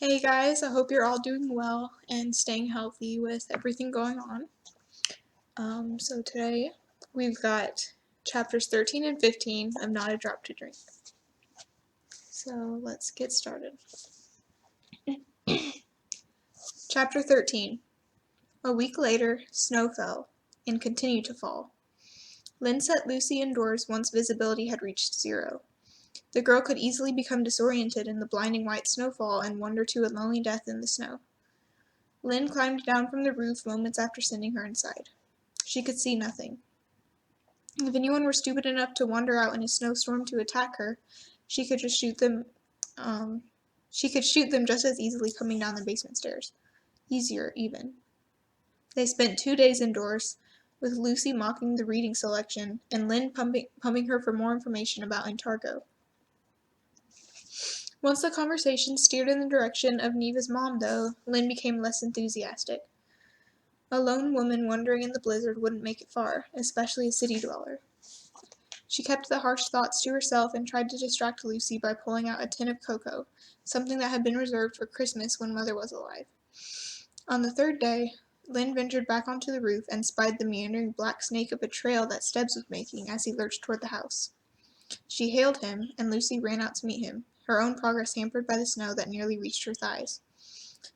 Hey guys, I hope you're all doing well and staying healthy with everything going on. So today we've got chapters 13 and 15 of Not a Drop to Drink. So let's get started. Chapter 13. A week later, snow fell and continued to fall. Lynn set Lucy indoors once visibility had reached 0. The girl could easily become disoriented in the blinding white snowfall and wander to a lonely death in the snow. Lynn climbed down from the roof moments after sending her inside. She could see nothing. If anyone were stupid enough to wander out in a snowstorm to attack her, she could just shoot them. She could shoot them just as easily coming down the basement stairs. Easier, even. They spent 2 days indoors, with Lucy mocking the reading selection and Lynn pumping her for more information about Antargo. Once the conversation steered in the direction of Neva's mom, though, Lynn became less enthusiastic. A lone woman wandering in the blizzard wouldn't make it far, especially a city dweller. She kept the harsh thoughts to herself and tried to distract Lucy by pulling out a tin of cocoa, something that had been reserved for Christmas when Mother was alive. On the third day, Lynn ventured back onto the roof and spied the meandering black snake of a trail that Stebbs was making as he lurched toward the house. She hailed him, and Lucy ran out to meet him, her own progress hampered by the snow that nearly reached her thighs.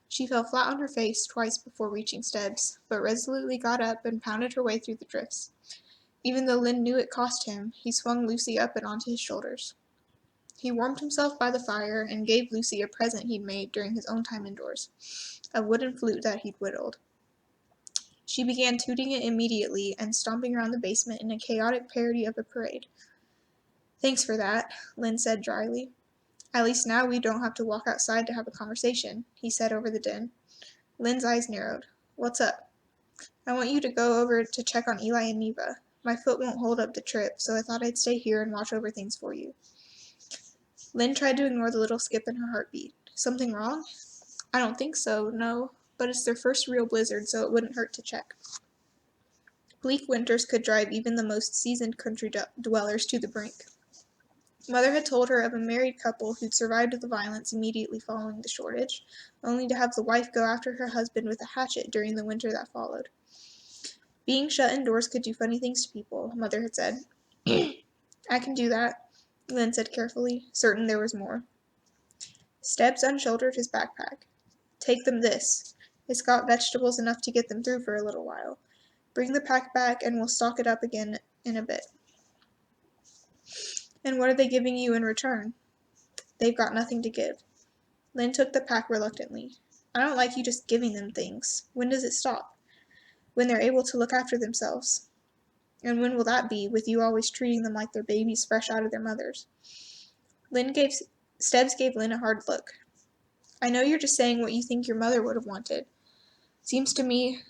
She fell flat on her face twice before reaching Stebbs, but resolutely got up and pounded her way through the drifts. Even though Lynn knew it cost him, he swung Lucy up and onto his shoulders. He warmed himself by the fire and gave Lucy a present he'd made during his own time indoors, a wooden flute that he'd whittled. She began tooting it immediately and stomping around the basement in a chaotic parody of a parade. "Thanks for that," Lynn said dryly. "At least now we don't have to walk outside to have a conversation," he said over the din. Lynn's eyes narrowed. "What's up?" "I want you to go over to check on Eli and Neva. My foot won't hold up the trip, so I thought I'd stay here and watch over things for you." Lynn tried to ignore the little skip in her heartbeat. "Something wrong?" "I don't think so, no, but it's their first real blizzard, so it wouldn't hurt to check." Bleak winters could drive even the most seasoned country dwellers to the brink. Mother had told her of a married couple who'd survived the violence immediately following the shortage, only to have the wife go after her husband with a hatchet during the winter that followed. Being shut indoors could do funny things to people, Mother had said. "I can do that," Lynn said carefully, certain there was more. Stebbs unshouldered his backpack. "Take them this. It's got vegetables enough to get them through for a little while. Bring the pack back and we'll stock it up again in a bit." "And what are they giving you in return?" "They've got nothing to give." Lynn took the pack reluctantly. "I don't like you just giving them things. When does it stop?" "When they're able to look after themselves." "And when will that be, with you always treating them like they're babies fresh out of their mothers?" Stebbs gave Lynn a hard look. "I know you're just saying what you think your mother would have wanted. Seems to me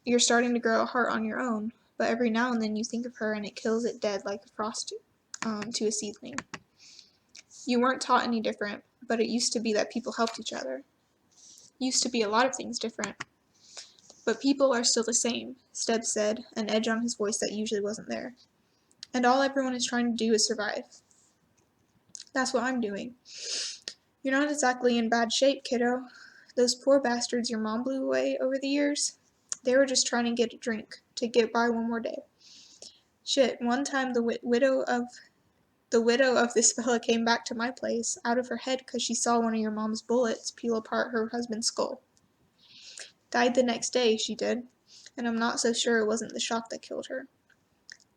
you're starting to grow a heart on your own, but every now and then you think of her and it kills it dead like a frost to a seedling. You weren't taught any different, but it used to be that people helped each other. Used to be a lot of things different. But people are still the same," Stebbs said, an edge on his voice that usually wasn't there. "And all everyone is trying to do is survive. That's what I'm doing. You're not exactly in bad shape, kiddo. Those poor bastards your mom blew away over the years, they were just trying to get a drink, to get by one more day. Shit, one time the widow of this fella came back to my place, out of her head 'cause she saw one of your mom's bullets peel apart her husband's skull. Died the next day, she did, and I'm not so sure it wasn't the shock that killed her."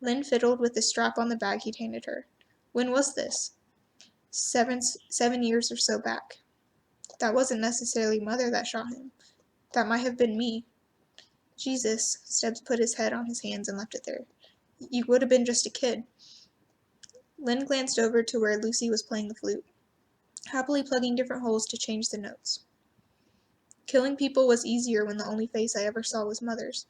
Lynn fiddled with the strap on the bag he'd handed her. "When was this?" 7 years or so back." "That wasn't necessarily Mother that shot him. That might have been me." "Jesus," Stebbs put his head on his hands and left it there. "You would have been just a kid." Lynn glanced over to where Lucy was playing the flute, happily plugging different holes to change the notes. "Killing people was easier when the only face I ever saw was Mother's.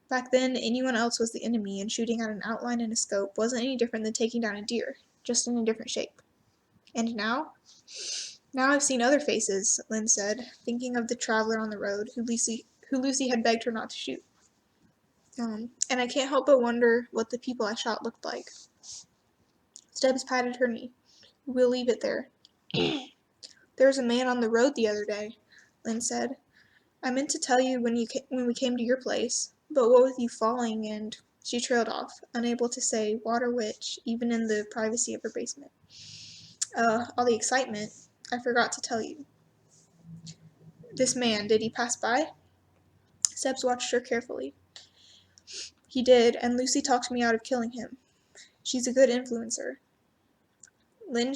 Back then, anyone else was the enemy, and shooting at an outline in a scope wasn't any different than taking down a deer, just in a different shape. And now? Now I've seen other faces," Lynn said, thinking of the traveler on the road who Lucy had begged her not to shoot. And I can't help but wonder what the people I shot looked like." Stebbs patted her knee. "We'll leave it there. There was a man on the road the other day, Lynn said. I meant to tell you when we came to your place, but what with you falling and... She trailed off, unable to say what or which, even in the privacy of her basement. All the excitement. I forgot to tell you. This man, did he pass by? Stubbs watched her carefully. He did, and Lucy talked me out of killing him. She's a good influencer. Lynn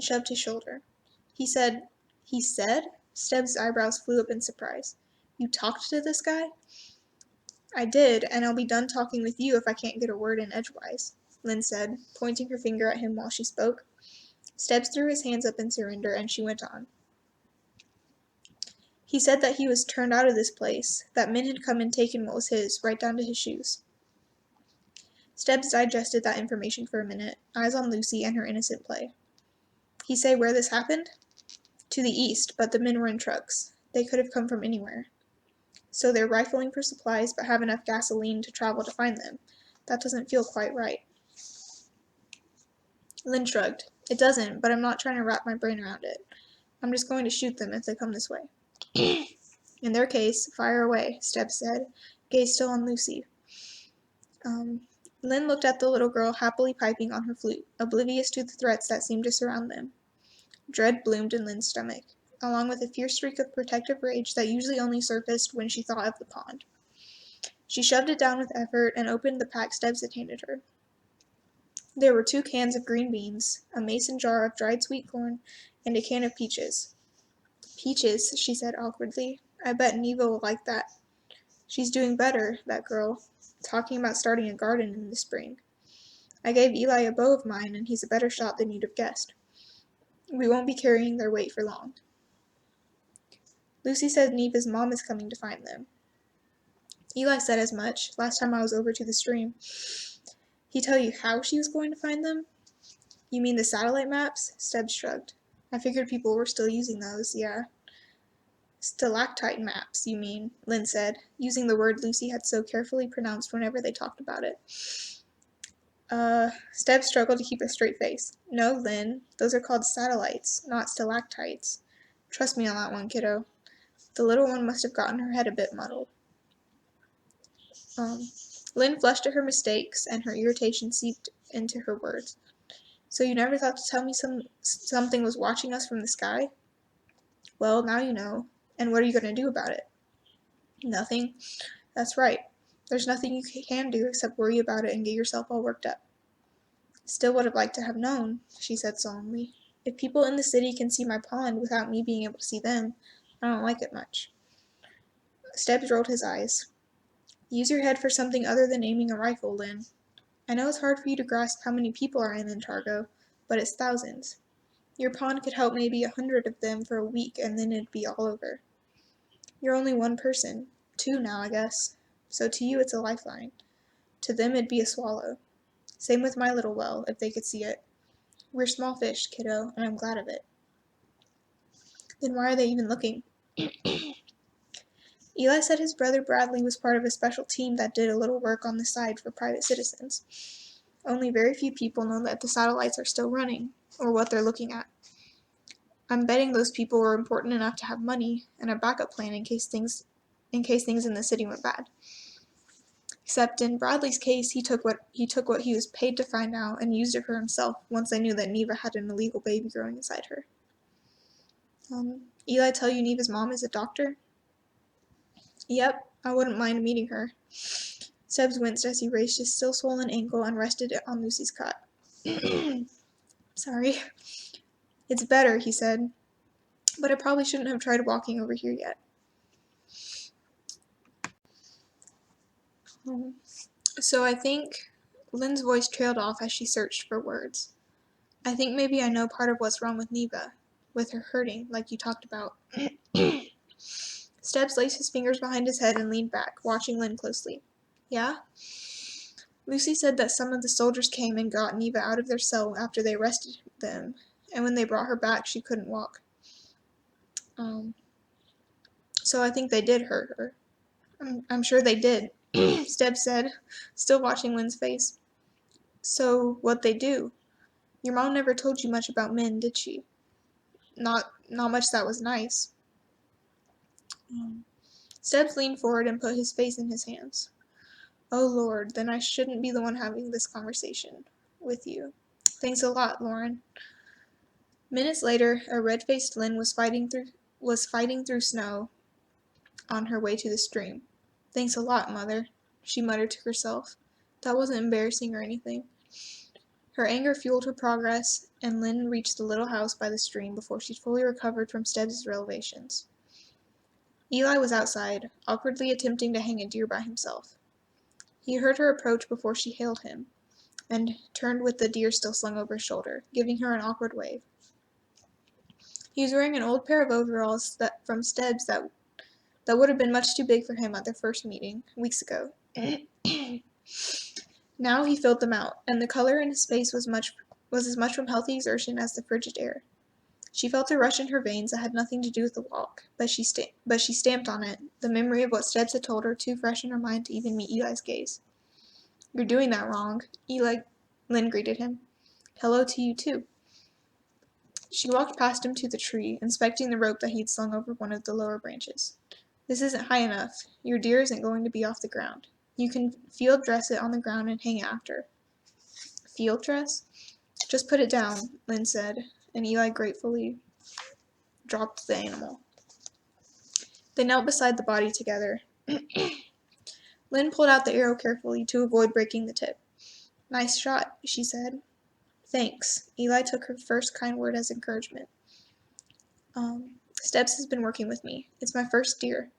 shoved his shoulder. He said... He said? Stubbs' eyebrows flew up in surprise. You talked to this guy? I did, and I'll be done talking with you if I can't get a word in edgewise, Lynn said, pointing her finger at him while she spoke. Stubbs threw his hands up in surrender, and she went on. He said that he was turned out of this place, that men had come and taken what was his, right down to his shoes. Stubbs digested that information for a minute, eyes on Lucy and her innocent play. He say where this happened? To the east, but the men were in trucks. They could have come from anywhere. So they're rifling for supplies but have enough gasoline to travel to find them. That doesn't feel quite right. Lynn shrugged. It doesn't, but I'm not trying to wrap my brain around it. I'm just going to shoot them if they come this way. In their case, fire away, Stubbs said, gaze still on Lucy. Lynn looked at the little girl happily piping on her flute, oblivious to the threats that seemed to surround them. Dread bloomed in Lynn's stomach, along with a fierce streak of protective rage that usually only surfaced when she thought of the pond. She shoved it down with effort and opened the pack Stubbs had handed her. There were 2 cans of green beans, a mason jar of dried sweet corn, and a can of peaches. Peaches, she said awkwardly. I bet Neva will like that. She's doing better, that girl, talking about starting a garden in the spring. I gave Eli a bow of mine, and he's a better shot than you'd have guessed. We won't be carrying their weight for long. Lucy said Neva's mom is coming to find them. Eli said as much, last time I was over to the stream. He tell you how she was going to find them? You mean the satellite maps? Stubbs shrugged. I figured people were still using those, yeah. Stalactite maps, you mean, Lynn said, using the word Lucy had so carefully pronounced whenever they talked about it. Stubbs struggled to keep a straight face. No, Lynn, those are called satellites, not stalactites. Trust me on that one, kiddo. The little one must have gotten her head a bit muddled. Lynn flushed at her mistakes, and her irritation seeped into her words. So you never thought to tell me something was watching us from the sky? Well, now you know. And what are you going to do about it? Nothing. That's right. There's nothing you can do except worry about it and get yourself all worked up. Still would have liked to have known, she said solemnly. If people in the city can see my pond without me being able to see them, I don't like it much. Stubbs rolled his eyes. Use your head for something other than aiming a rifle, Lynn. I know it's hard for you to grasp how many people are in Antargo, but it's thousands. Your pond could help maybe 100 of them for a week, and then it'd be all over. You're only one person. 2 now, I guess. So to you it's a lifeline. To them it'd be a swallow. Same with my little well, if they could see it. We're small fish, kiddo, and I'm glad of it. Then why are they even looking? Eli said his brother Bradley was part of a special team that did a little work on the side for private citizens. Only very few people know that the satellites are still running, or what they're looking at. I'm betting those people were important enough to have money and a backup plan in case things in the city went bad. Except in Bradley's case, he took what he was paid to find out and used it for himself once they knew that Neva had an illegal baby growing inside her. Eli tell you Neva's mom is a doctor? Yep, I wouldn't mind meeting her. Stubbs winced as he raised his still swollen ankle and rested it on Lucy's cot. Sorry. It's better, he said, but I probably shouldn't have tried walking over here yet. So I think Lynn's voice trailed off as she searched for words. I think maybe I know part of what's wrong with Neva, with her hurting, like you talked about. Stubbs laced his fingers behind his head and leaned back, watching Lynn closely. Yeah? Lucy said that some of the soldiers came and got Neva out of their cell after they arrested them, and when they brought her back, she couldn't walk. So I think they did hurt her. I'm sure they did, Stubbs said, still watching Lynn's face. So what'd they do? Your mom never told you much about men, did she? not much that was nice. Stubbs leaned forward and put his face in his hands. Oh, Lord, then I shouldn't be the one having this conversation with you. Thanks a lot, Lauren. Minutes later, a red-faced Lynn was fighting through snow on her way to the stream. Thanks a lot, Mother, she muttered to herself. That wasn't embarrassing or anything. Her anger fueled her progress, and Lynn reached the little house by the stream before she fully recovered from Stubbs' revelations. Eli was outside, awkwardly attempting to hang a deer by himself. He heard her approach before she hailed him, and turned with the deer still slung over his shoulder, giving her an awkward wave. He was wearing an old pair of overalls from Stubbs that would have been much too big for him at their first meeting, weeks ago. Now he filled them out, and the color in his face was as much from healthy exertion as the frigid air. She felt a rush in her veins that had nothing to do with the walk, but she stamped on it, the memory of what Stubbs had told her too fresh in her mind to even meet Eli's gaze. You're doing that wrong, Lynn greeted him. Hello to you, too. She walked past him to the tree, inspecting the rope that he'd slung over one of the lower branches. This isn't high enough. Your deer isn't going to be off the ground. You can field dress it on the ground and hang it after. Field dress? Just put it down, Lynn said, and Eli gratefully dropped the animal. They knelt beside the body together. Lynn pulled out the arrow carefully to avoid breaking the tip. Nice shot, she said. Thanks. Eli took her first kind word as encouragement. Stubbs has been working with me. It's my first deer.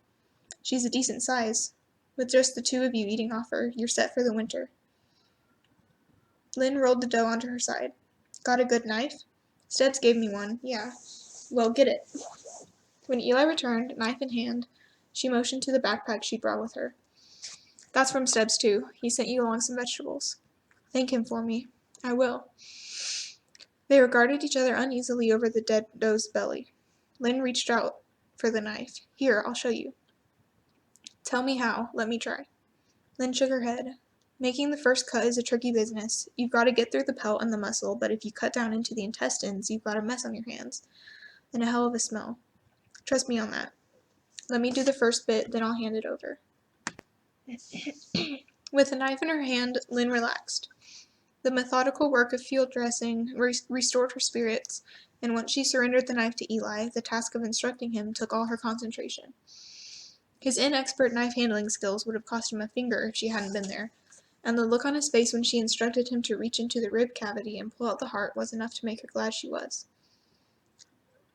She's a decent size. With just the two of you eating off her, you're set for the winter. Lynn rolled the dough onto her side. Got a good knife? Stubbs gave me one, yeah. Well, get it. When Eli returned, knife in hand, she motioned to the backpack she'd brought with her. That's from Stubbs, too. He sent you along some vegetables. Thank him for me. I will. They regarded each other uneasily over the dead doe's belly. Lynn reached out for the knife. Here, I'll show you. Tell me how. Let me try. Lynn shook her head. Making the first cut is a tricky business. You've got to get through the pelt and the muscle, but if you cut down into the intestines, you've got a mess on your hands. And a hell of a smell. Trust me on that. Let me do the first bit, then I'll hand it over. With the knife in her hand, Lynn relaxed. The methodical work of field dressing restored her spirits, and once she surrendered the knife to Eli, the task of instructing him took all her concentration. His inexpert knife-handling skills would have cost him a finger if she hadn't been there, and the look on his face when she instructed him to reach into the rib cavity and pull out the heart was enough to make her glad she was.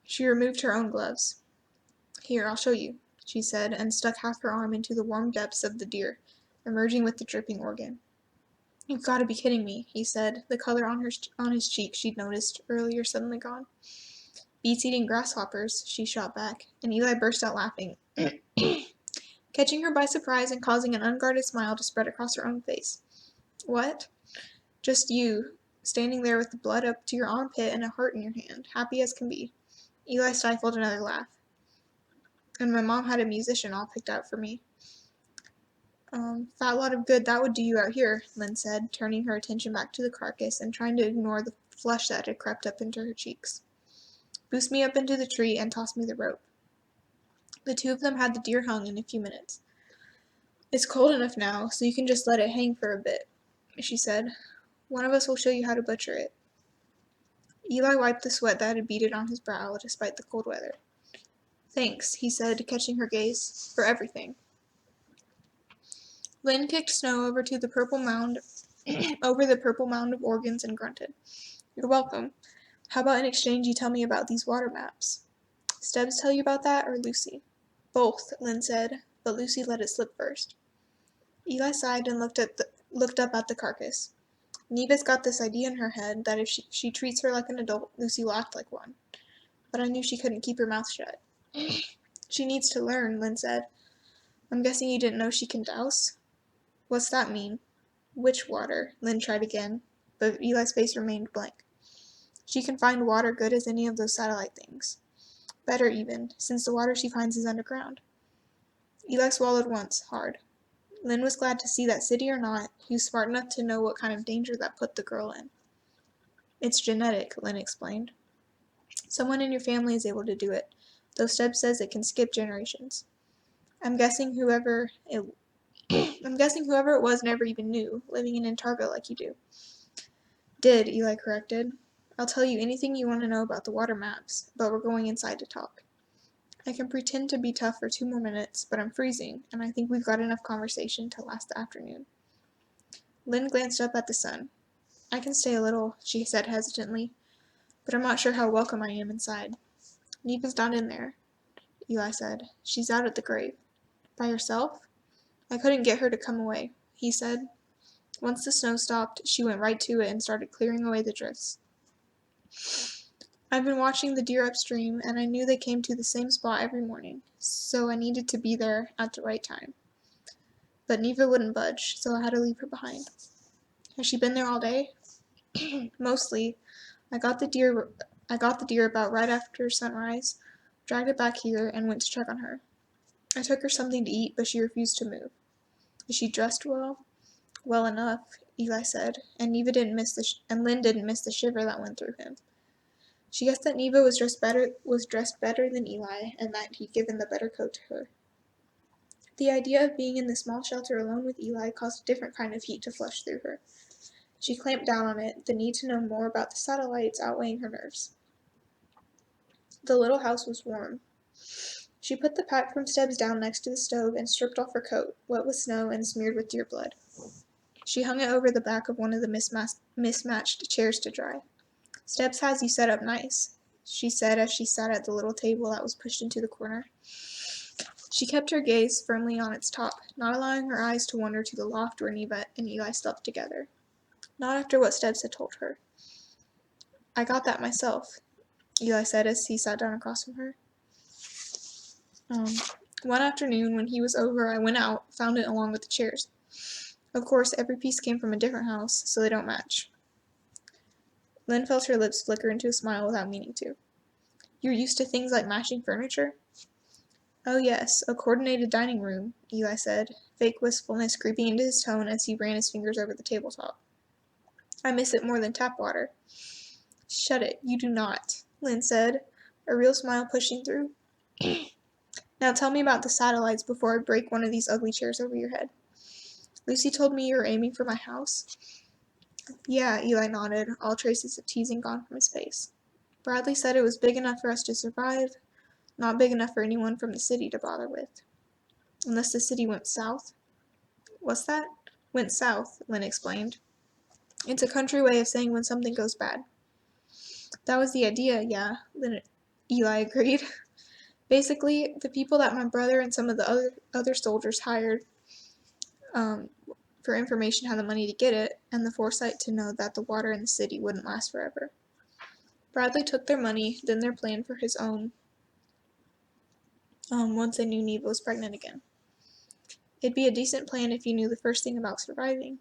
She removed her own gloves. Here, I'll show you, she said, and stuck half her arm into the warm depths of the deer, emerging with the dripping organ. You've got to be kidding me, he said, the color on his cheek she'd noticed earlier suddenly gone. Beats eating grasshoppers, she shot back, and Eli burst out laughing, catching her by surprise and causing an unguarded smile to spread across her own face. What? Just you, standing there with the blood up to your armpit and a heart in your hand, happy as can be. Eli stifled another laugh. And my mom had a musician all picked out for me. Fat lot of good that would do you out here, Lynn said, turning her attention back to the carcass and trying to ignore the flush that had crept up into her cheeks. Boost me up into the tree and toss me the rope. The two of them had the deer hung in a few minutes. It's cold enough now, so you can just let it hang for a bit, she said. One of us will show you how to butcher it. Eli wiped the sweat that had beaded on his brow despite the cold weather. Thanks, he said, catching her gaze, for everything. Lynn kicked snow over the purple mound of organs and grunted. You're welcome. How about in exchange you tell me about these water maps? Stubbs tell you about that, or Lucy? Both, Lynn said, but Lucy let it slip first. Eli sighed and looked up at the carcass. Neva's got this idea in her head that if she treats her like an adult, Lucy will act like one. But I knew she couldn't keep her mouth shut. She needs to learn, Lynn said. I'm guessing you didn't know she can douse? What's that mean? Which water? Lynn tried again, but Eli's face remained blank. She can find water good as any of those satellite things. Better even, since the water she finds is underground. Eli swallowed once, hard. Lynn was glad to see that, city or not, he was smart enough to know what kind of danger that put the girl in. It's genetic, Lynn explained. Someone in your family is able to do it, though Stubbs says it can skip generations. I'm guessing whoever it was never even knew, living in Antarctica like you do. Did, Eli corrected. I'll tell you anything you want to know about the water maps, but we're going inside to talk. I can pretend to be tough for 2 more minutes, but I'm freezing, and I think we've got enough conversation to last the afternoon. Lynn glanced up at the sun. I can stay a little, she said hesitantly, but I'm not sure how welcome I am inside. Neva's not in there, Eli said. She's out at the grave. By herself? I couldn't get her to come away, he said. Once the snow stopped, she went right to it and started clearing away the drifts. I've been watching the deer upstream, and I knew they came to the same spot every morning, so I needed to be there at the right time. But Neva wouldn't budge, so I had to leave her behind. Has she been there all day? Mostly. I got the deer about right after sunrise, dragged it back here, and went to check on her. I took her something to eat, but she refused to move. Is she dressed well? Well enough, Eli said, and Lynn didn't miss the shiver that went through him. She guessed that Neva was dressed better than Eli, and that he'd given the better coat to her. The idea of being in the small shelter alone with Eli caused a different kind of heat to flush through her. She clamped down on it, the need to know more about the satellites outweighing her nerves. The little house was warm. She put the pack from Stubbs down next to the stove and stripped off her coat, wet with snow and smeared with deer blood. She hung it over the back of one of the mismatched chairs to dry. Stubbs has you set up nice, she said as she sat at the little table that was pushed into the corner. She kept her gaze firmly on its top, not allowing her eyes to wander to the loft where Neva and Eli slept together. Not after what Stubbs had told her. I got that myself, Eli said as he sat down across from her. One afternoon, when he was over, I went out, found it along with the chairs. Of course, every piece came from a different house, so they don't match. Lynn felt her lips flicker into a smile without meaning to. You're used to things like matching furniture? Oh yes, a coordinated dining room, Eli said, fake wistfulness creeping into his tone as he ran his fingers over the tabletop. I miss it more than tap water. Shut it, you do not, Lynn said, a real smile pushing through. Now tell me about the satellites before I break one of these ugly chairs over your head. Lucy told me you were aiming for my house. Yeah, Eli nodded, all traces of teasing gone from his face. Bradley said it was big enough for us to survive, not big enough for anyone from the city to bother with. Unless the city went south. What's that? Went south, Lynn explained. It's a country way of saying when something goes bad. That was the idea, yeah, Eli agreed. Basically, the people that my brother and some of the other soldiers hired for information had the money to get it, and the foresight to know that the water in the city wouldn't last forever. Bradley took their money, then their plan for his own, once they knew Neva was pregnant again. It'd be a decent plan if you knew the first thing about surviving.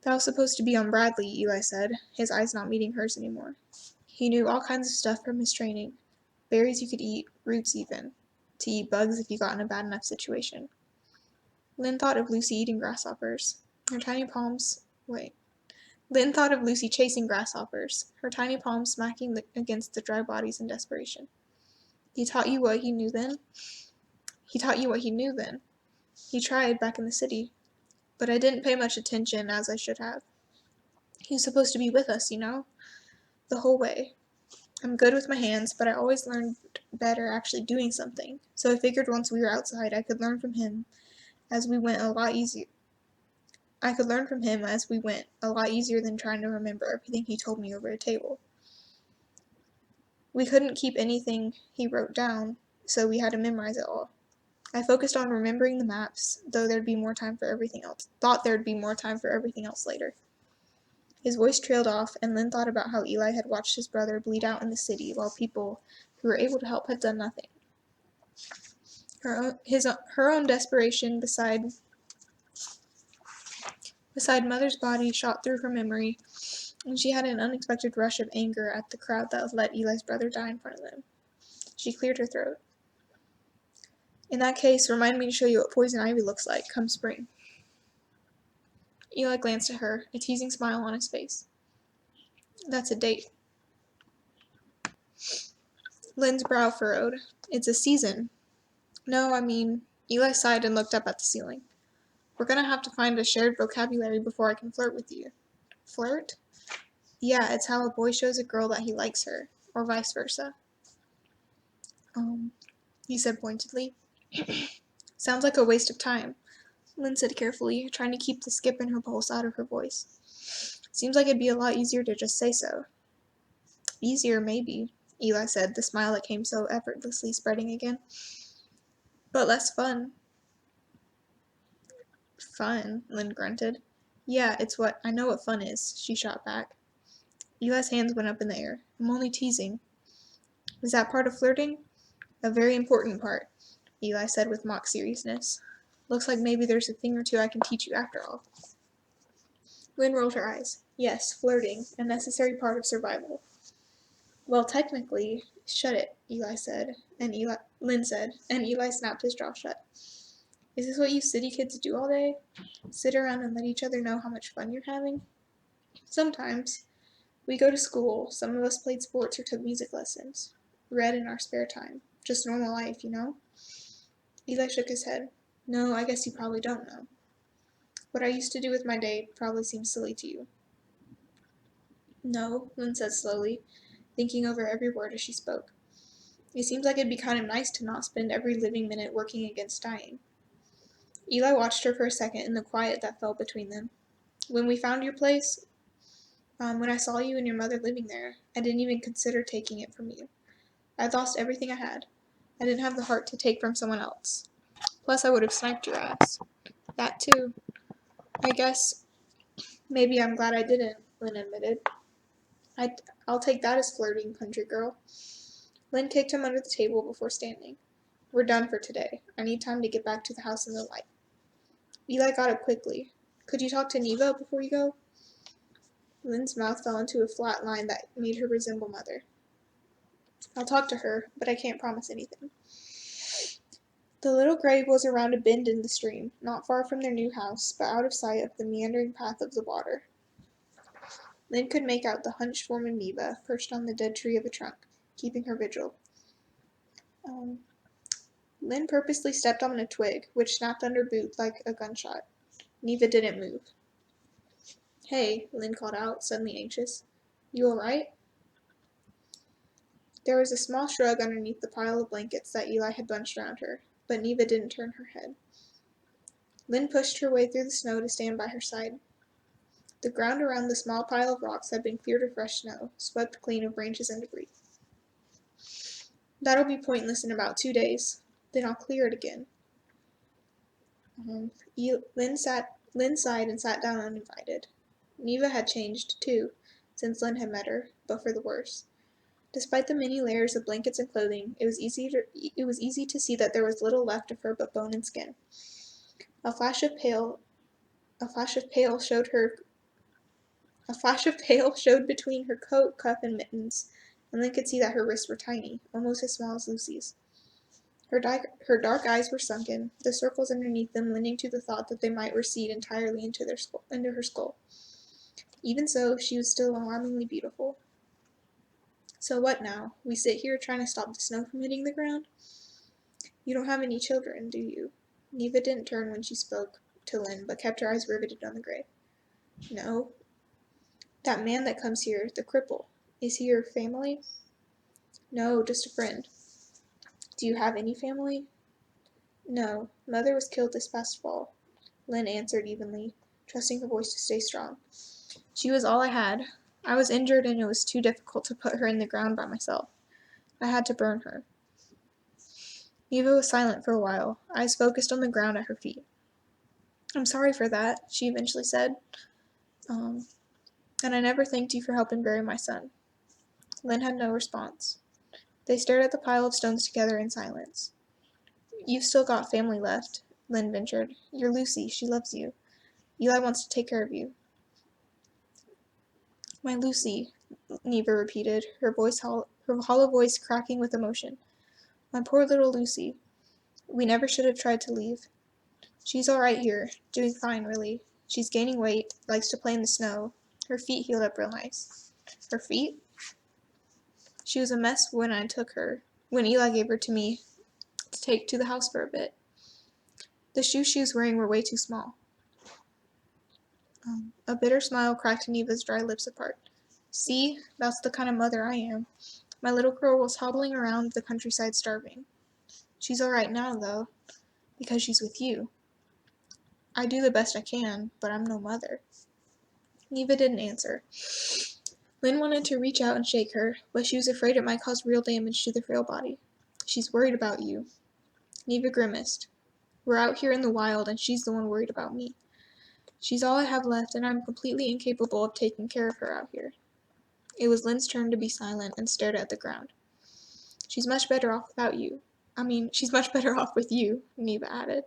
That was supposed to be on Bradley, Eli said, his eyes not meeting hers anymore. He knew all kinds of stuff from his training. Berries you could eat, roots even. To eat bugs if you got in a bad enough situation. Lynn thought of Lucy eating grasshoppers. Her tiny palms... Lynn thought of Lucy chasing grasshoppers, her tiny palms smacking against the dry bodies in desperation. He taught you what he knew then? He taught you what he knew then. He tried back in the city, but I didn't pay much attention as I should have. He was supposed to be with us, you know? The whole way. I'm good with my hands, but I always learned better actually doing something, so I figured once we were outside I could learn from him as we went a lot easier. I could learn from him as we went a lot easier than trying to remember everything he told me over a table. We couldn't keep anything he wrote down, so we had to memorize it all. I focused on remembering the maps, though there'd be more time for everything else. Thought there'd be more time for everything else later. His voice trailed off, and Lynn thought about how Eli had watched his brother bleed out in the city while people who were able to help had done nothing. Her own desperation beside Mother's body shot through her memory, and she had an unexpected rush of anger at the crowd that let Eli's brother die in front of them. She cleared her throat. In that case, remind me to show you what poison ivy looks like come spring. Eli glanced at her, a teasing smile on his face. That's a date. Lynn's brow furrowed. It's a season. No, I mean, Eli sighed and looked up at the ceiling. We're gonna have to find a shared vocabulary before I can flirt with you. Flirt? Yeah, it's how a boy shows a girl that he likes her, or vice versa. He said pointedly. Sounds like a waste of time, Lynn said carefully, trying to keep the skip in her pulse out of her voice. Seems like it'd be a lot easier to just say so. Easier, maybe, Eli said, the smile that came so effortlessly spreading again. But less fun. Fun, Lynn grunted. Yeah, it's what I know what fun is, she shot back. Eli's hands went up in the air. I'm only teasing. Is that part of flirting? A very important part, Eli said with mock seriousness. Looks like maybe there's a thing or two I can teach you after all. Lynn rolled her eyes. Yes, flirting, a necessary part of survival. Well, technically, shut it, Lynn said, and Eli snapped his jaw shut. Is this what you city kids do all day? Sit around and let each other know how much fun you're having? Sometimes. We go to school, some of us played sports or took music lessons. Read in our spare time. Just normal life, you know? Eli shook his head. No, I guess you probably don't know. What I used to do with my day probably seems silly to you. No, Lynn said slowly, thinking over every word as she spoke. It seems like it'd be kind of nice to not spend every living minute working against dying. Eli watched her for a second in the quiet that fell between them. When we found your place, when I saw you and your mother living there, I didn't even consider taking it from you. I'd lost everything I had. I didn't have the heart to take from someone else. Plus, I would have sniped your ass. That too. I guess maybe I'm glad I didn't, Lynn admitted. I'll take that as flirting, country girl. Lynn kicked him under the table before standing. We're done for today. I need time to get back to the house in the light. Eli got up quickly. Could you talk to Neva before you go? Lynn's mouth fell into a flat line that made her resemble Mother. I'll talk to her, but I can't promise anything. The little grave was around a bend in the stream, not far from their new house, but out of sight of the meandering path of the water. Lynn could make out the hunched form of Neva, perched on the dead tree of a trunk, keeping her vigil. Lynn purposely stepped on a twig, which snapped under boot like a gunshot. Neva didn't move. Hey, Lynn called out, suddenly anxious. You all right? There was a small shrug underneath the pile of blankets that Eli had bunched around her, but Neva didn't turn her head. Lynn pushed her way through the snow to stand by her side. The ground around the small pile of rocks had been cleared of fresh snow, swept clean of branches and debris. That'll be pointless in about 2 days. Then I'll clear it again. Lynn sighed and sat down uninvited. Neva had changed, too, since Lynn had met her, but for the worse. Despite the many layers of blankets and clothing, it was easy to see that there was little left of her but bone and skin. A flash of pale showed between her coat, cuff, and mittens, and Lynn could see that her wrists were tiny, almost as small as Lucy's. Her dark eyes were sunken, the circles underneath them lending to the thought that they might recede entirely into her skull. Even so, she was still alarmingly beautiful. So what now? We sit here trying to stop the snow from hitting the ground? You don't have any children, do you? Neva didn't turn when she spoke to Lynn, but kept her eyes riveted on the grave. No. That man that comes here, the cripple, is he your family? No, just a friend. Do you have any family? No. Mother was killed this past fall, Lynn answered evenly, trusting her voice to stay strong. She was all I had. I was injured and it was too difficult to put her in the ground by myself. I had to burn her. Neva was silent for a while, eyes focused on the ground at her feet. I'm sorry for that, she eventually said. And I never thanked you for helping bury my son. Lynn had no response. They stared at the pile of stones together in silence. You've still got family left, Lynn ventured. You're Lucy. She loves you. Eli wants to take care of you. My Lucy, Neva repeated, her hollow voice cracking with emotion. My poor little Lucy. We never should have tried to leave. She's all right here, doing fine, really. She's gaining weight, likes to play in the snow. Her feet healed up real nice. Her feet? She was a mess when Eli gave her to me to take to the house for a bit. The shoes she was wearing were way too small. A bitter smile cracked Neva's dry lips apart. See, that's the kind of mother I am. My little girl was hobbling around the countryside starving. She's all right now, though, because she's with you. I do the best I can, but I'm no mother. Neva didn't answer. Lynn wanted to reach out and shake her, but she was afraid it might cause real damage to the frail body. She's worried about you. Neva grimaced. We're out here in the wild, and she's the one worried about me. She's all I have left, and I'm completely incapable of taking care of her out here. It was Lynn's turn to be silent and stared at the ground. She's much better off without you. She's much better off with you, Neva added.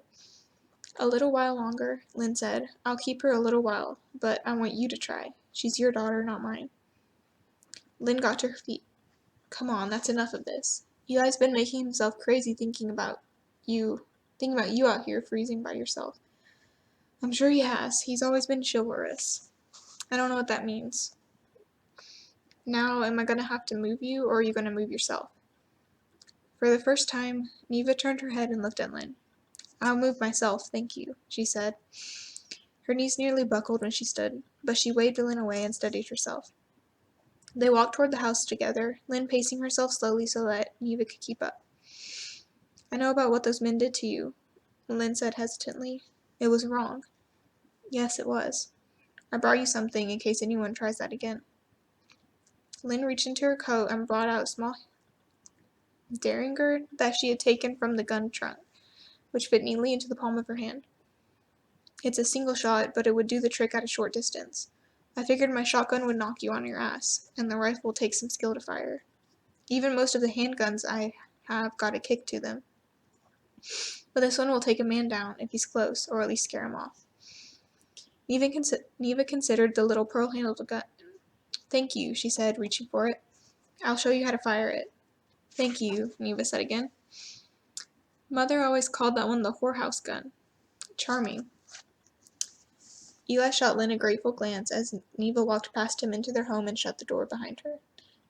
A little while longer, Lynn said. I'll keep her a little while, but I want you to try. She's your daughter, not mine. Lynn got to her feet. Come on, that's enough of this. Eli's been making himself crazy thinking about you out here freezing by yourself. I'm sure he has. He's always been chivalrous. I don't know what that means. Now, am I going to have to move you, or are you going to move yourself? For the first time, Neva turned her head and looked at Lynn. I'll move myself, thank you, she said. Her knees nearly buckled when she stood, but she waved Lynn away and steadied herself. They walked toward the house together, Lynn pacing herself slowly so that Neva could keep up. I know about what those men did to you, Lynn said hesitantly. It was wrong. Yes, it was. I brought you something in case anyone tries that again. Lynn reached into her coat and brought out a small derringer that she had taken from the gun trunk, which fit neatly into the palm of her hand. It's a single shot, but it would do the trick at a short distance. I figured my shotgun would knock you on your ass, and the rifle takes some skill to fire. Even most of the handguns I have got a kick to them. But this one will take a man down if he's close, or at least scare him off. Neva considered the little pearl-handled gun. Thank you, she said, reaching for it. I'll show you how to fire it. Thank you, Neva said again. Mother always called that one the whorehouse gun. Charming. Eli shot Lynn a grateful glance as Neva walked past him into their home and shut the door behind her.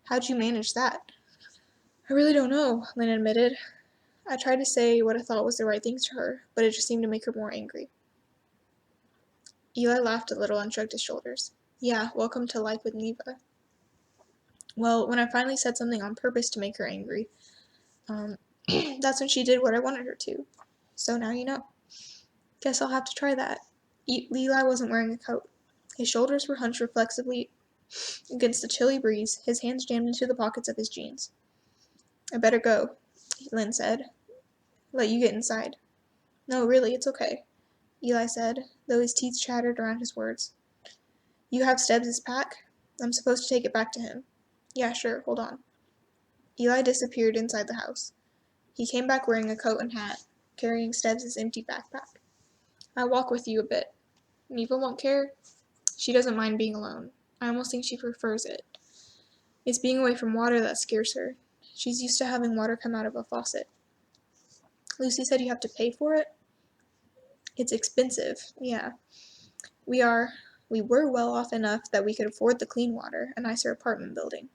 How'd you manage that? I really don't know, Lynn admitted. I tried to say what I thought was the right things to her, but it just seemed to make her more angry. Eli laughed a little and shrugged his shoulders. Yeah, welcome to life with Neva. Well, when I finally said something on purpose to make her angry, that's when she did what I wanted her to. So now you know. Guess I'll have to try that. Eli wasn't wearing a coat. His shoulders were hunched reflexively against the chilly breeze, his hands jammed into the pockets of his jeans. I better go, Lynn said. Let you get inside. No, really, it's okay, Eli said, though his teeth chattered around his words. You have Stebbs' pack? I'm supposed to take it back to him. Yeah, sure, hold on. Eli disappeared inside the house. He came back wearing a coat and hat, carrying Stebbs' empty backpack. I'll walk with you a bit. Neva won't care? She doesn't mind being alone. I almost think she prefers it. It's being away from water that scares her. She's used to having water come out of a faucet. Lucy said you have to pay for it? It's expensive, yeah. We were well off enough that we could afford the clean water, a nicer apartment building.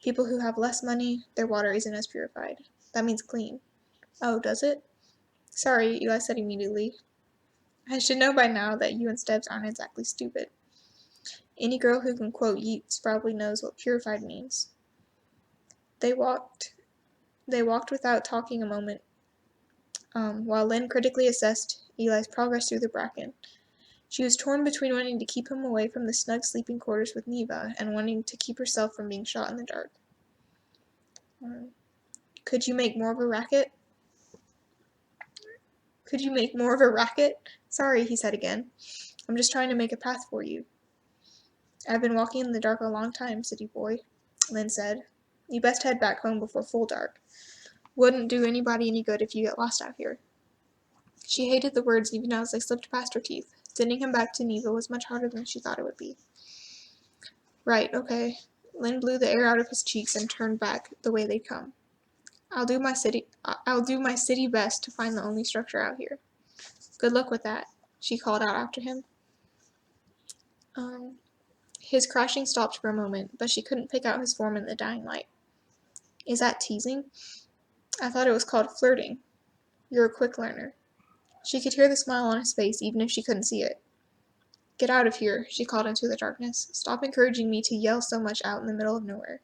People who have less money, their water isn't as purified. That means clean. Oh, does it? Sorry, Eli said immediately. I should know by now that you and Stebbs aren't exactly stupid. Any girl who can quote Yeats probably knows what purified means. They walked without talking a moment, while Lynn critically assessed Eli's progress through the bracken. She was torn between wanting to keep him away from the snug sleeping quarters with Neva and wanting to keep herself from being shot in the dark. Could you make more of a racket? Sorry, he said again. I'm just trying to make a path for you. I've been walking in the dark a long time, city boy, Lynn said. You best head back home before full dark. Wouldn't do anybody any good if you get lost out here. She hated the words even as they slipped past her teeth. Sending him back to Neva was much harder than she thought it would be. Right, okay. Lynn blew the air out of his cheeks and turned back the way they'd come. I'll do my city best to find the only structure out here. Good luck with that, she called out after him. His crashing stopped for a moment, but she couldn't pick out his form in the dying light. Is that teasing? I thought it was called flirting. You're a quick learner. She could hear the smile on his face even if she couldn't see it. Get out of here, she called into the darkness. Stop encouraging me to yell so much out in the middle of nowhere.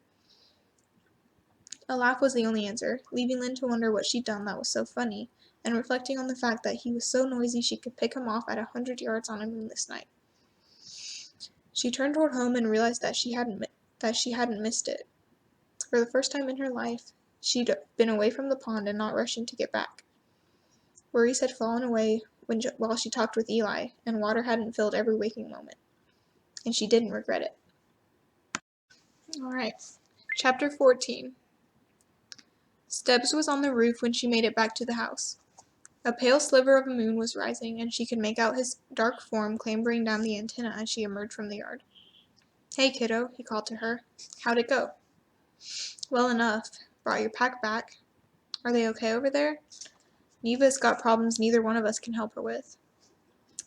A laugh was the only answer, leaving Lynn to wonder what she'd done that was so funny, and reflecting on the fact that he was so noisy she could pick him off at 100 yards on a moonless night. She turned toward home and realized that she hadn't missed it. For the first time in her life, she'd been away from the pond and not rushing to get back. Worries had fallen away while she talked with Eli, and water hadn't filled every waking moment. And she didn't regret it. Alright, Chapter 14. Stubbs was on the roof when she made it back to the house. A pale sliver of a moon was rising, and she could make out his dark form clambering down the antenna as she emerged from the yard. Hey, kiddo, he called to her. How'd it go? Well enough. Brought your pack back. Are they okay over there? Neva's got problems neither one of us can help her with.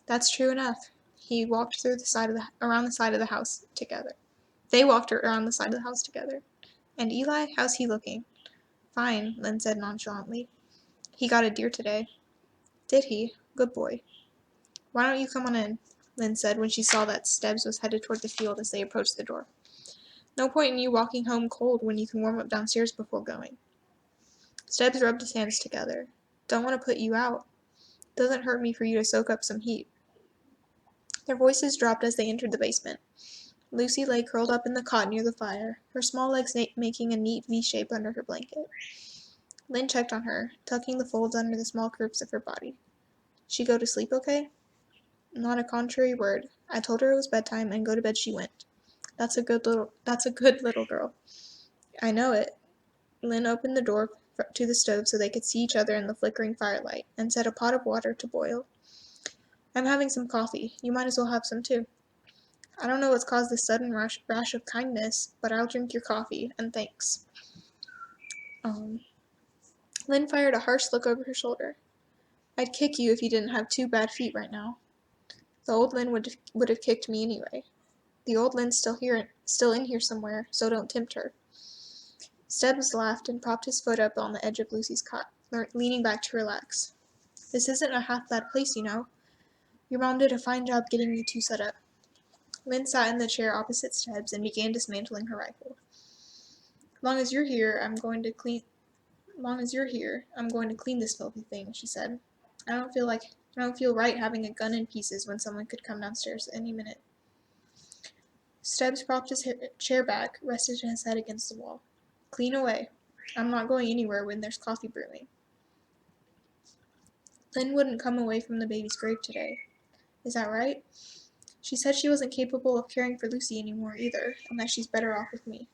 That's true enough. He walked around the side of the house together. They walked around the side of the house together. And Eli, how's he looking? Fine, Lynn said nonchalantly. He got a deer today. Did he? Good boy. Why don't you come on in? Lynn said when she saw that Stubbs was headed toward the field as they approached the door. No point in you walking home cold when you can warm up downstairs before going. Stubbs rubbed his hands together. Don't want to put you out. Doesn't hurt me for you to soak up some heat. Their voices dropped as they entered the basement. Lucy lay curled up in the cot near the fire, her small legs making a neat V shape under her blanket. Lynn checked on her, tucking the folds under the small curves of her body. She go to sleep okay? Not a contrary word. I told her it was bedtime, and go to bed she went. That's a good little girl. I know it. Lynn opened the door to the stove so they could see each other in the flickering firelight, and set a pot of water to boil. I'm having some coffee. You might as well have some too. I don't know what's caused this sudden rash of kindness, but I'll drink your coffee, and thanks. Lynn fired a harsh look over her shoulder. I'd kick you if you didn't have 2 bad feet right now. The old Lynn would have kicked me anyway. The old Lynn's still in here somewhere, so don't tempt her. Stubbs laughed and propped his foot up on the edge of Lucy's cot, leaning back to relax. This isn't a half-bad place, you know. Your mom did a fine job getting you 2 set up. Lynn sat in the chair opposite Stubbs and began dismantling her rifle. Long as you're here, I'm going to clean this filthy thing, she said. I don't feel right having a gun in pieces when someone could come downstairs any minute. Stubbs propped his chair back, rested his head against the wall. Clean away. I'm not going anywhere when there's coffee brewing. Lynn wouldn't come away from the baby's grave today. Is that right? She said she wasn't capable of caring for Lucy anymore either, and that she's better off with me.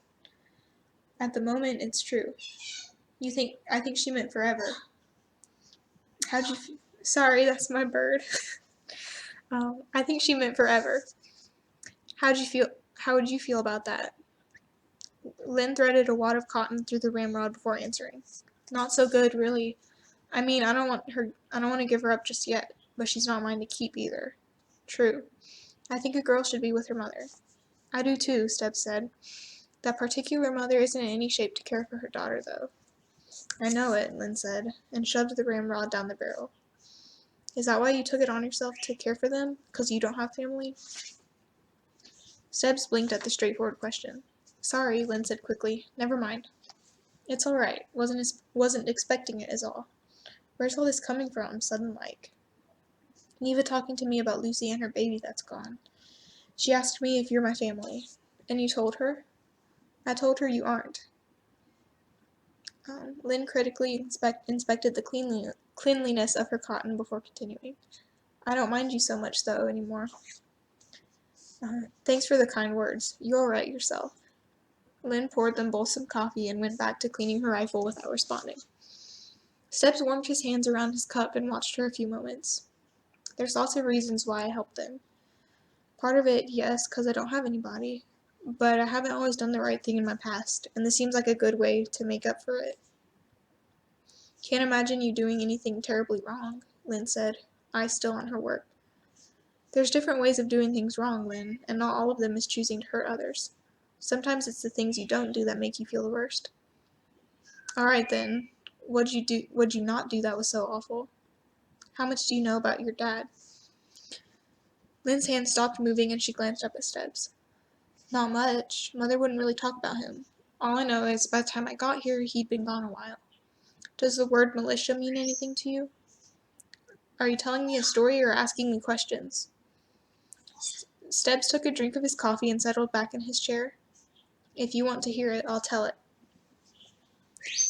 At the moment, it's true. I think she meant forever. Sorry, that's my bird. I think she meant forever. How would you feel about that? Lynn threaded a wad of cotton through the ramrod before answering. Not so good, really. I mean, I don't want to give her up just yet, but she's not mine to keep either. True. I think a girl should be with her mother. I do too, Stubbs said. That particular mother isn't in any shape to care for her daughter, though. I know it, Lynn said, and shoved the ramrod down the barrel. Is that why you took it on yourself to care for them? 'Cause you don't have family? Stubbs blinked at the straightforward question. Sorry, Lynn said quickly. Never mind. It's all right. Wasn't expecting it is all. Where's all this coming from, sudden like? Neva talking to me about Lucy and her baby that's gone. She asked me if you're my family. And you told her? I told her you aren't. Lynn critically inspected the cleanliness of her cotton before continuing. I don't mind you so much, though, anymore. Thanks for the kind words. You all right yourself. Lynn poured them both some coffee and went back to cleaning her rifle without responding. Stubbs warmed his hands around his cup and watched her a few moments. There's lots of reasons why I helped them. Part of it, yes, 'cause I don't have anybody. But I haven't always done the right thing in my past, and this seems like a good way to make up for it. Can't imagine you doing anything terribly wrong, Lynn said, eyes still on her work. There's different ways of doing things wrong, Lynn, and not all of them is choosing to hurt others. Sometimes it's the things you don't do that make you feel the worst. Alright then, what'd you not do that was so awful? How much do you know about your dad? Lynn's hand stopped moving and she glanced up at Stubbs. Not much. Mother wouldn't really talk about him. All I know is by the time I got here, he'd been gone a while. Does the word militia mean anything to you? Are you telling me a story or asking me questions? Stubbs took a drink of his coffee and settled back in his chair. If you want to hear it, I'll tell it.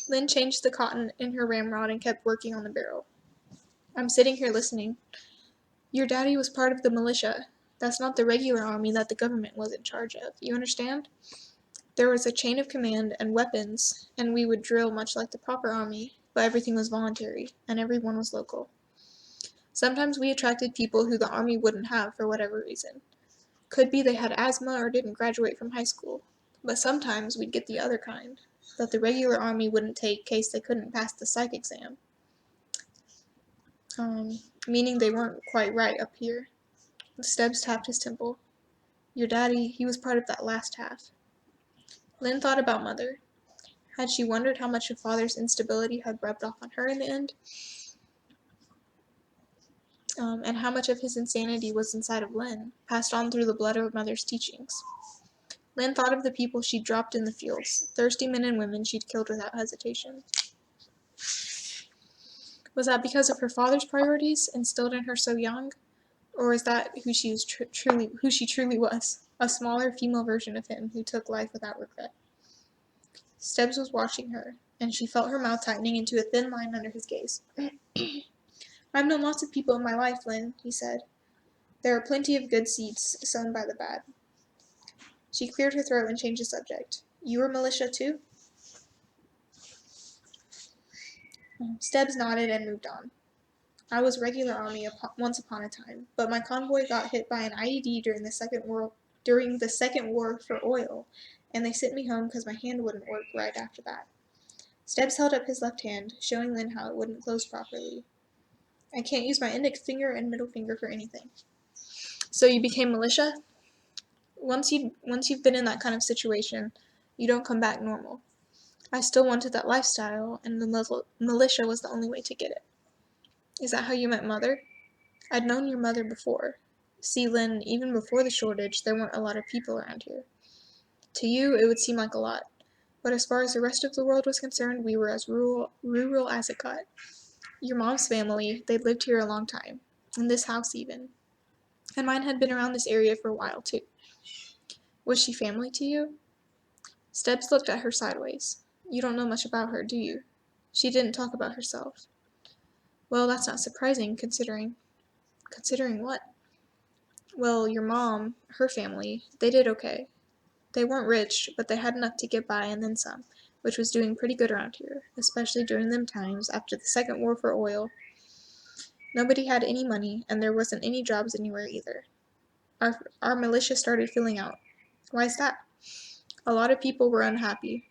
Lynn changed the cotton in her ramrod and kept working on the barrel. I'm sitting here listening. Your daddy was part of the militia. That's not the regular army that the government was in charge of. You understand? There was a chain of command and weapons, and we would drill much like the proper army, but everything was voluntary, and everyone was local. Sometimes we attracted people who the army wouldn't have for whatever reason. Could be they had asthma or didn't graduate from high school. But sometimes we'd get the other kind, that the regular army wouldn't take case they couldn't pass the psych exam. Meaning they weren't quite right up here. Stubbs tapped his temple. Your daddy, he was part of that last half. Lynn thought about Mother. Had she wondered how much of Father's instability had rubbed off on her in the end? And how much of his insanity was inside of Lynn, passed on through the blood of Mother's teachings? Lynn thought of the people she'd dropped in the fields, thirsty men and women she'd killed without hesitation. Was that because of her father's priorities, instilled in her so young? Or is that who she truly was? A smaller female version of him who took life without regret. Stubbs was watching her, and she felt her mouth tightening into a thin line under his gaze. I've known lots of people in my life, Lynn, he said. There are plenty of good seeds sown by the bad. She cleared her throat and changed the subject. You were militia too? Stubbs nodded and moved on. I was regular army once upon a time, but my convoy got hit by an IED during the second war for oil, and they sent me home because my hand wouldn't work right after that. Stubbs held up his left hand, showing Lynn how it wouldn't close properly. I can't use my index finger and middle finger for anything. So you became militia? Once you've been in that kind of situation, you don't come back normal. I still wanted that lifestyle, and the militia was the only way to get it. Is that how you met Mother? I'd known your mother before. See, Lynn, even before the shortage, there weren't a lot of people around here. To you, it would seem like a lot. But as far as the rest of the world was concerned, we were as rural as it got. Your mom's family, they'd lived here a long time. In this house, even. And mine had been around this area for a while, too. Was she family to you? Stubbs looked at her sideways. You don't know much about her, do you? She didn't talk about herself. Well, that's not surprising, considering. Considering what? Well, your mom, her family, they did okay. They weren't rich, but they had enough to get by and then some, which was doing pretty good around here, especially during them times after the second war for oil. Nobody had any money, and there wasn't any jobs anywhere either. Our militia started filling out. Why's that? A lot of people were unhappy.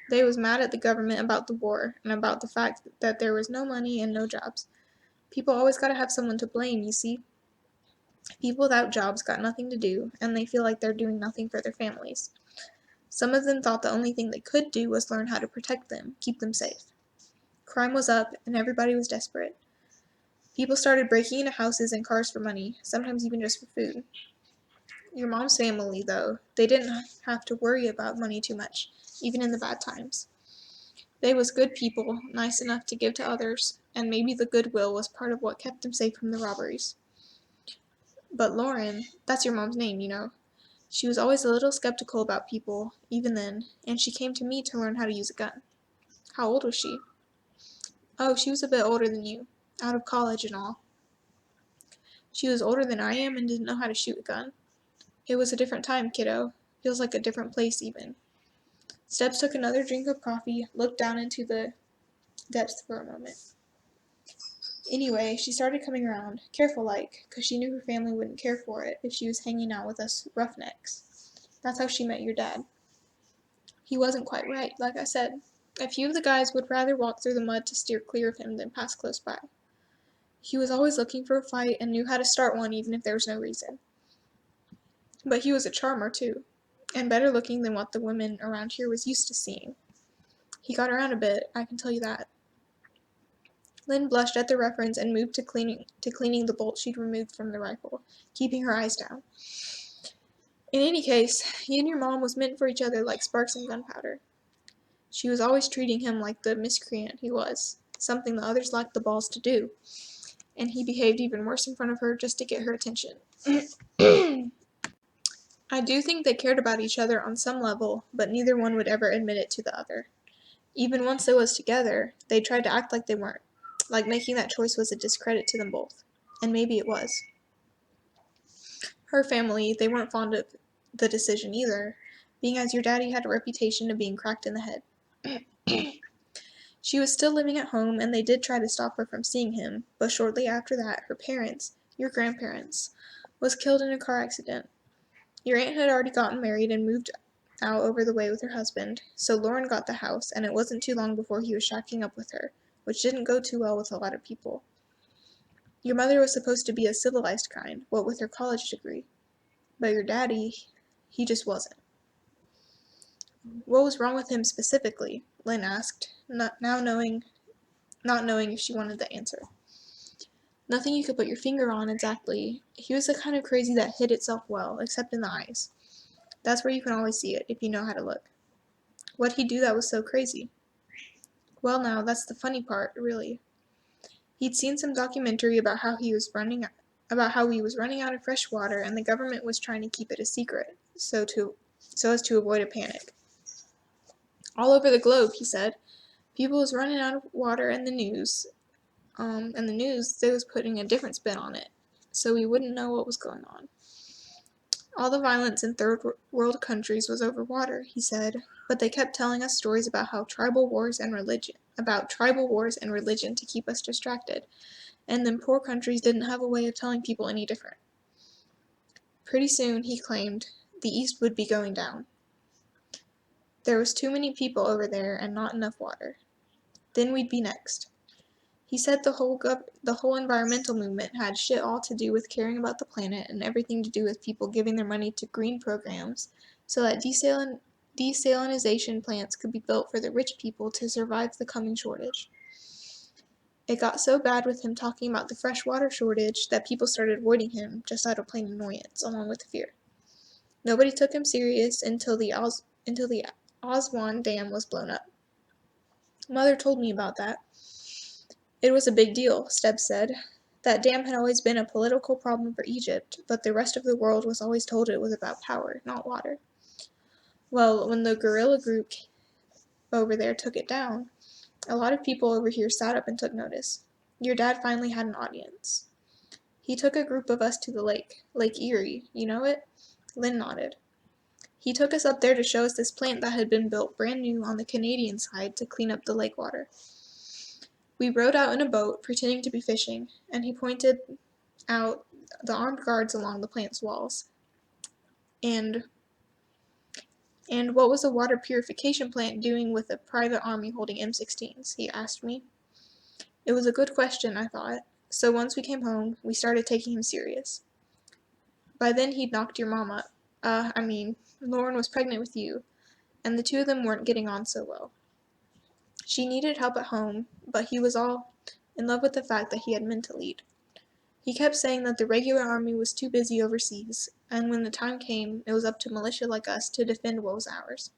They was mad at the government about the war, and about the fact that there was no money and no jobs. People always gotta have someone to blame, you see. People without jobs got nothing to do, and they feel like they're doing nothing for their families. Some of them thought the only thing they could do was learn how to protect them, keep them safe. Crime was up, and everybody was desperate. People started breaking into houses and cars for money, sometimes even just for food. Your mom's family, though, they didn't have to worry about money too much, even in the bad times. They was good people, nice enough to give to others, and maybe the goodwill was part of what kept them safe from the robberies. But Lauren, that's your mom's name, you know. She was always a little skeptical about people, even then, and she came to me to learn how to use a gun. How old was she? Oh, she was a bit older than you, out of college and all. She was older than I am and didn't know how to shoot a gun. It was a different time, kiddo. Feels like a different place, even. Stubbs took another drink of coffee, looked down into the depths for a moment. Anyway, she started coming around, careful like, 'cause she knew her family wouldn't care for it if she was hanging out with us roughnecks. That's how she met your dad. He wasn't quite right, like I said. A few of the guys would rather walk through the mud to steer clear of him than pass close by. He was always looking for a fight and knew how to start one even if there was no reason. But he was a charmer, too, and better looking than what the women around here was used to seeing. He got around a bit, I can tell you that. Lynn blushed at the reference and moved to cleaning the bolt she'd removed from the rifle, keeping her eyes down. In any case, he and your mom was meant for each other like sparks and gunpowder. She was always treating him like the miscreant he was, something the others lacked the balls to do, and he behaved even worse in front of her just to get her attention. I do think they cared about each other on some level, but neither one would ever admit it to the other. Even once they was together, they tried to act like they weren't, like making that choice was a discredit to them both. And maybe it was. Her family, they weren't fond of the decision either, being as your daddy had a reputation of being cracked in the head. She was still living at home, and they did try to stop her from seeing him, but shortly after that, her parents, your grandparents, was killed in a car accident. Your aunt had already gotten married and moved out over the way with her husband, so Lauren got the house, and it wasn't too long before he was shacking up with her, which didn't go too well with a lot of people. Your mother was supposed to be a civilized kind, what with her college degree, but your daddy, he just wasn't. What was wrong with him specifically? Lynn asked, not knowing if she wanted the answer. Nothing you could put your finger on exactly. He was the kind of crazy that hid itself well, except in the eyes. That's where you can always see it, if you know how to look. What'd he do that was so crazy? Well now, that's the funny part, really. He'd seen some documentary about how he was running out of fresh water, and the government was trying to keep it a secret, so as to avoid a panic. All over the globe, he said, people was running out of water, and the news, they was putting a different spin on it, so we wouldn't know what was going on. All the violence in third world countries was over water, he said, but they kept telling us stories about tribal wars and religion to keep us distracted, and them poor countries didn't have a way of telling people any different. Pretty soon, he claimed, the East would be going down. There was too many people over there and not enough water. Then we'd be next. He said the whole environmental movement had shit all to do with caring about the planet and everything to do with people giving their money to green programs so that desalinization plants could be built for the rich people to survive the coming shortage. It got so bad with him talking about the fresh water shortage that people started avoiding him just out of plain annoyance, along with fear. Nobody took him serious until the Aswan Dam was blown up. Mother told me about that. It was a big deal, Stubbs said. That dam had always been a political problem for Egypt, but the rest of the world was always told it was about power, not water. Well, when the guerrilla group over there took it down, a lot of people over here sat up and took notice. Your dad finally had an audience. He took a group of us to the lake, Lake Erie, you know it? Lynn nodded. He took us up there to show us this plant that had been built brand new on the Canadian side to clean up the lake water. We rowed out in a boat, pretending to be fishing, and he pointed out the armed guards along the plant's walls. And what was a water purification plant doing with a private army holding M16s? He asked me. It was a good question, I thought. So once we came home, we started taking him serious. By then he'd knocked your mom up. Lauren was pregnant with you, and the two of them weren't getting on so well. She needed help at home, but he was all in love with the fact that he had men to lead. He kept saying that the regular army was too busy overseas, and when the time came, it was up to militia like us to defend what was ours.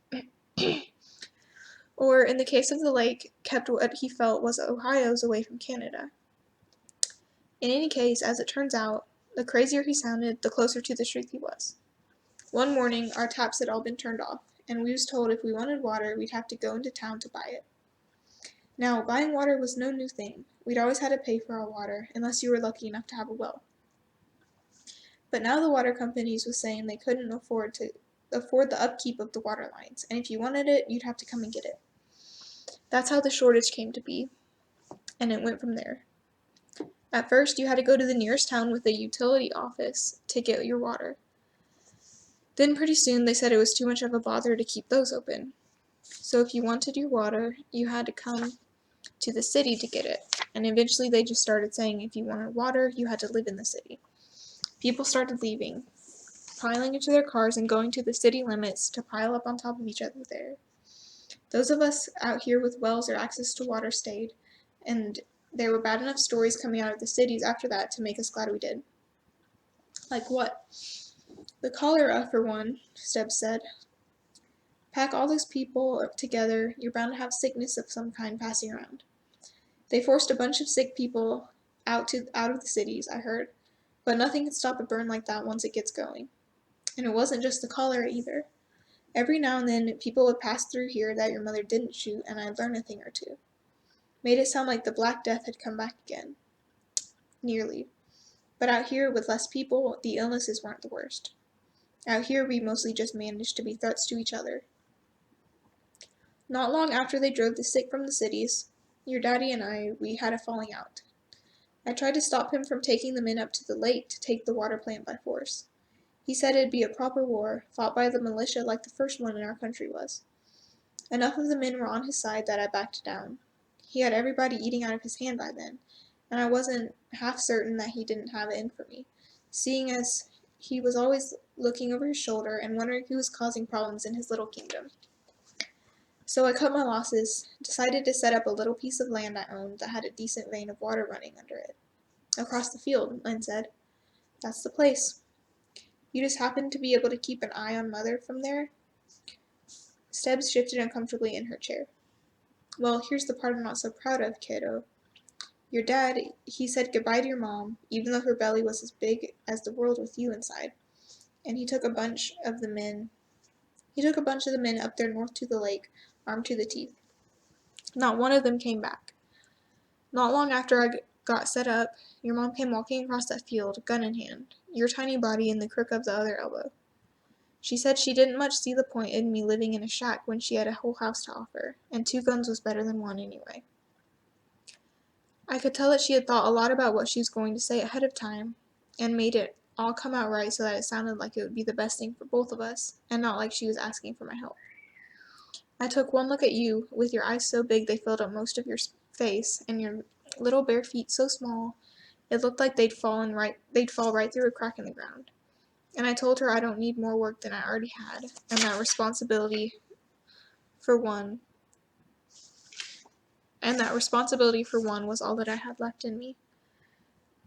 Or, in the case of the lake, kept what he felt was Ohio's away from Canada. In any case, as it turns out, the crazier he sounded, the closer to the truth he was. One morning, our taps had all been turned off, and we was told if we wanted water, we'd have to go into town to buy it. Now, buying water was no new thing. We'd always had to pay for our water, unless you were lucky enough to have a well. But now the water companies was saying they couldn't afford the upkeep of the water lines, and if you wanted it, you'd have to come and get it. That's how the shortage came to be, and it went from there. At first, you had to go to the nearest town with a utility office to get your water. Then pretty soon they said it was too much of a bother to keep those open. So if you wanted your water, you had to come to the city to get it, and eventually they just started saying if you wanted water, you had to live in the city. People started leaving, piling into their cars and going to the city limits to pile up on top of each other there. Those of us out here with wells or access to water stayed, and there were bad enough stories coming out of the cities after that to make us glad we did. Like what? The cholera, for one, Stubbs said. Pack all those people together, you're bound to have sickness of some kind passing around. They forced a bunch of sick people out of the cities, I heard, but nothing can stop a burn like that once it gets going. And it wasn't just the cholera either. Every now and then, people would pass through here that your mother didn't shoot, and I'd learn a thing or two. Made it sound like the Black Death had come back again. Nearly. But out here, with less people, the illnesses weren't the worst. Out here, we mostly just managed to be threats to each other. Not long after they drove the sick from the cities, your daddy and we had a falling out. I tried to stop him from taking the men up to the lake to take the water plant by force. He said it'd be a proper war, fought by the militia like the first one in our country was. Enough of the men were on his side that I backed down. He had everybody eating out of his hand by then, and I wasn't half certain that he didn't have it in for me, seeing as he was always looking over his shoulder and wondering who was causing problems in his little kingdom. So I cut my losses, decided to set up a little piece of land I owned that had a decent vein of water running under it. Across the field, Lynn said. That's the place. You just happen to be able to keep an eye on Mother from there? Stebbs shifted uncomfortably in her chair. Well, here's the part I'm not so proud of, kiddo. Your dad, he said goodbye to your mom, even though her belly was as big as the world with you inside. And he took a bunch of the men up there north to the lake, armed to the teeth. Not one of them came back. Not long after I got set up, your mom came walking across that field, gun in hand, your tiny body in the crook of the other elbow. She said she didn't much see the point in me living in a shack when she had a whole house to offer, and 2 guns was better than 1 anyway. I could tell that she had thought a lot about what she was going to say ahead of time, and made it all come out right so that it sounded like it would be the best thing for both of us, and not like she was asking for my help. I took one look at you, with your eyes so big they filled up most of your face, and your little bare feet so small it looked like they'd fall right through a crack in the ground. And I told her I don't need more work than I already had, and that responsibility for one was all that I had left in me.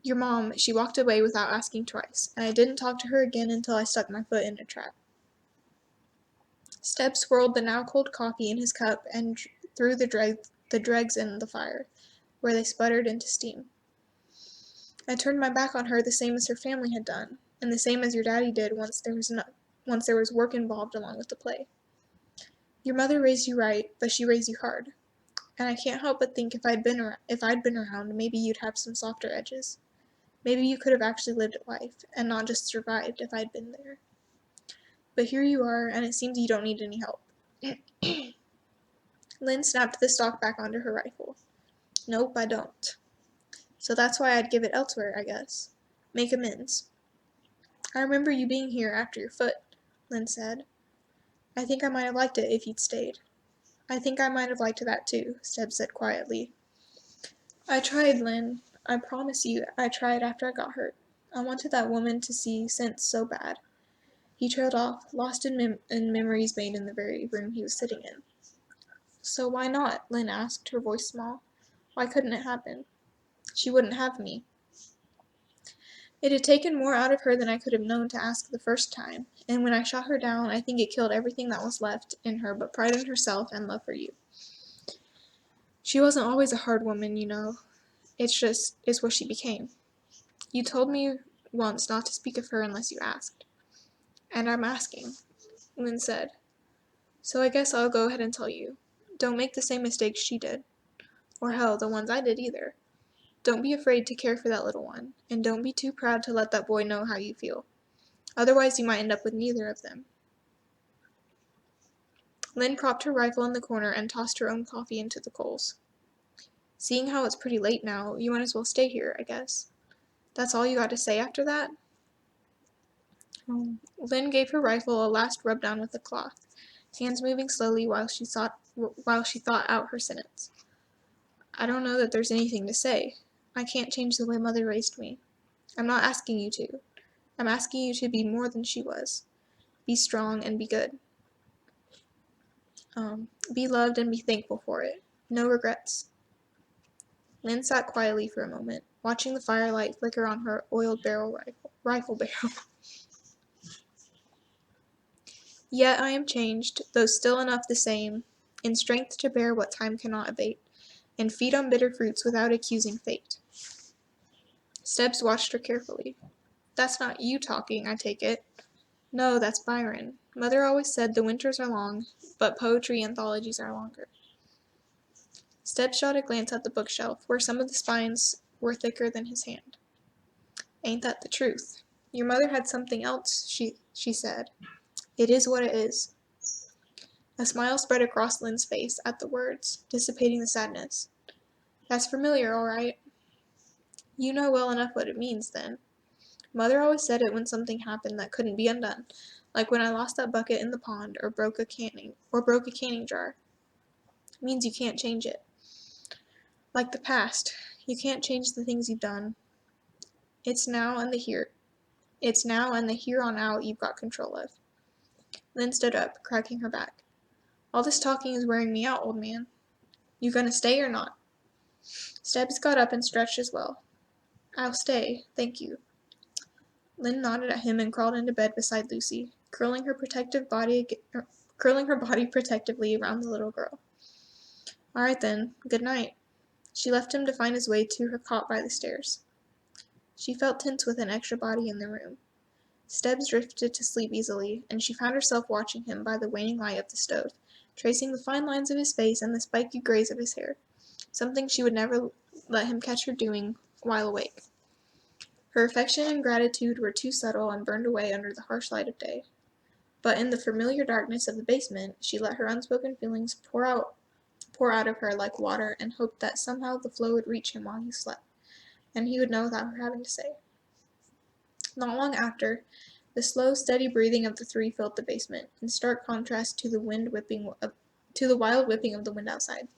Your mom, she walked away without asking twice, and I didn't talk to her again until I stuck my foot in a trap. Stebbs swirled the now cold coffee in his cup and threw the dregs in the fire, where they sputtered into steam. I turned my back on her the same as her family had done, and the same as your daddy did once there was work involved along with the play. Your mother raised you right, but she raised you hard, and I can't help but think if I'd been around, maybe you'd have some softer edges. Maybe you could have actually lived a life, and not just survived if I'd been there. But here you are, and it seems you don't need any help. Lynn snapped the stock back onto her rifle. Nope, I don't. So that's why I'd give it elsewhere, I guess. Make amends. I remember you being here after your foot, Lynn said. I think I might have liked it if you'd stayed. I think I might have liked that too, Steb said quietly. I tried, Lynn. I promise you, I tried after I got hurt. I wanted that woman to see sense so bad. He trailed off, lost in memories made in the very room he was sitting in. So why not? Lynn asked, her voice small. Why couldn't it happen? She wouldn't have me. It had taken more out of her than I could have known to ask the first time, and when I shot her down, I think it killed everything that was left in her but pride in herself and love for you. She wasn't always a hard woman, you know. It's what she became. You told me once not to speak of her unless you asked. And I'm asking, Lynn said. So I guess I'll go ahead and tell you. Don't make the same mistakes she did. Or hell, the ones I did either. Don't be afraid to care for that little one, and don't be too proud to let that boy know how you feel. Otherwise you might end up with neither of them. Lynn propped her rifle in the corner and tossed her own coffee into the coals. Seeing how it's pretty late now, you might as well stay here, I guess. That's all you got to say after that? Lynn gave her rifle a last rub down with the cloth, hands moving slowly while she thought out her sentence. I don't know that there's anything to say. I can't change the way Mother raised me. I'm not asking you to. I'm asking you to be more than she was. Be strong and be good. Be loved and be thankful for it. No regrets. Lynn sat quietly for a moment, watching the firelight flicker on her oiled rifle barrel. Yet I am changed, though still enough the same, in strength to bear what time cannot abate, and feed on bitter fruits without accusing fate. Stebbs watched her carefully. That's not you talking, I take it. No, that's Byron. Mother always said the winters are long, but poetry anthologies are longer. Stebbs shot a glance at the bookshelf, where some of the spines were thicker than his hand. Ain't that the truth? Your mother had something else, she said. It is what it is. A smile spread across Lynn's face at the words, dissipating the sadness. That's familiar, all right. You know well enough what it means, then. Mother always said it when something happened that couldn't be undone, like when I lost that bucket in the pond or broke a canning jar. It means you can't change it. Like the past, you can't change the things you've done. It's now and the here. It's now and the here on out you've got control of. Lynn stood up, cracking her back. All this talking is wearing me out, old man. You gonna stay or not? Stebbs got up and stretched as well. I'll stay, thank you. Lynn nodded at him and crawled into bed beside Lucy, curling her body protectively around the little girl. All right then, good night. She left him to find his way to her cot by the stairs. She felt tense with an extra body in the room. Stebbs drifted to sleep easily, and she found herself watching him by the waning light of the stove, tracing the fine lines of his face and the spiky grays of his hair, something she would never let him catch her doing while awake. Her affection and gratitude were too subtle and burned away under the harsh light of day. But in the familiar darkness of the basement, she let her unspoken feelings pour out of her like water and hoped that somehow the flow would reach him while he slept, and he would know without her having to say. Not long after, the slow, steady breathing of the three filled the basement, in stark contrast to the wild whipping of the wind outside.